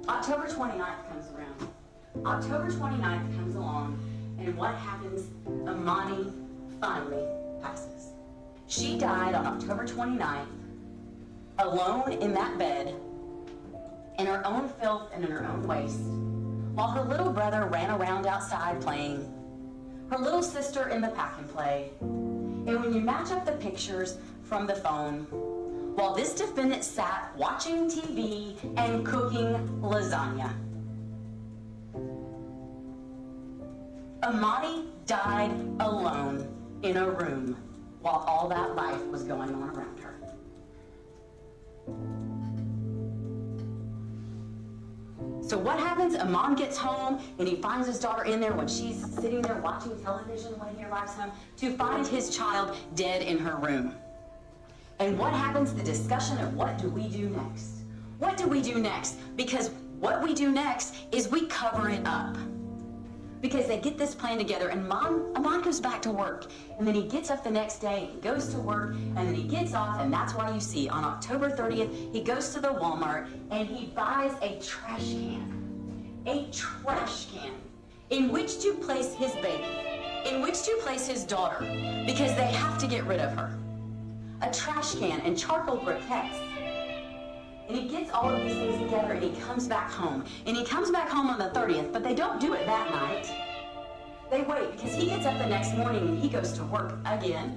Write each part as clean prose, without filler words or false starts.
October 29th comes around. October 29th comes along, and what happens? Imani finally passes. She died on October 29th, alone in that bed, in her own filth and in her own waste, while her little brother ran around outside playing, her little sister in the pack and play. And when you match up the pictures from the phone, while this defendant sat watching TV and cooking lasagna. Imani died alone in a room while all that life was going on around her. So what happens? Imam gets home and he finds his daughter in there when she's sitting there watching television when he arrives home to find his child dead in her room. And what happens? The discussion of what do we do next? What do we do next? Because what we do next is we cover it up. Because they get this plan together, and Amon goes back to work, and then he gets up the next day and goes to work, and then he gets off, and that's why you see on October 30th, he goes to the Walmart and he buys a trash can in which to place his baby, in which to place his daughter, because they have to get rid of her. A trash can and charcoal briquettes. And he gets all of these things together and he comes back home. And he comes back home on the 30th, but they don't do it that night. They wait because he gets up the next morning and he goes to work again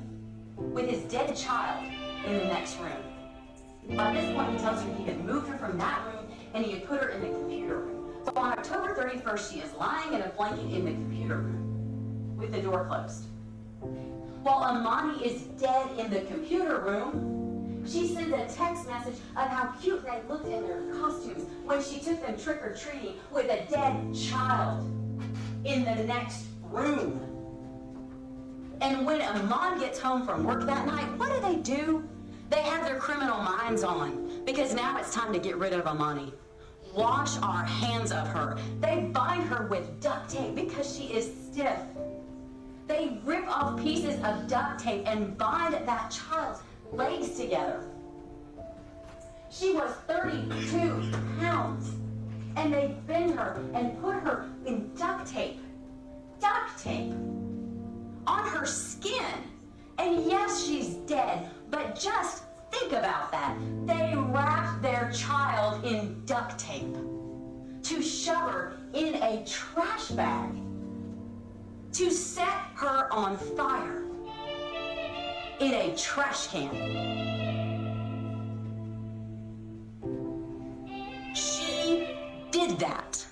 with his dead child in the next room. By this point, he tells her he had moved her from that room and he had put her in the computer room. So on October 31st, she is lying in a blanket in the computer room with the door closed. While Imani is dead in the computer room, she sends a text message of how cute they looked in their costumes when she took them trick-or-treating with a dead child in the next room. And when Amon gets home from work that night, what do? They have their criminal minds on, because now it's time to get rid of Imani. Wash our hands of her. They bind her with duct tape because she is stiff. They rip off pieces of duct tape and bind that child's legs together. She was 32 pounds, and they bend her and put her in duct tape on her skin. And yes, she's dead, but just think about that. They wrapped their child in duct tape to shove her in a trash bag, to set her on fire in a trash can. She did that.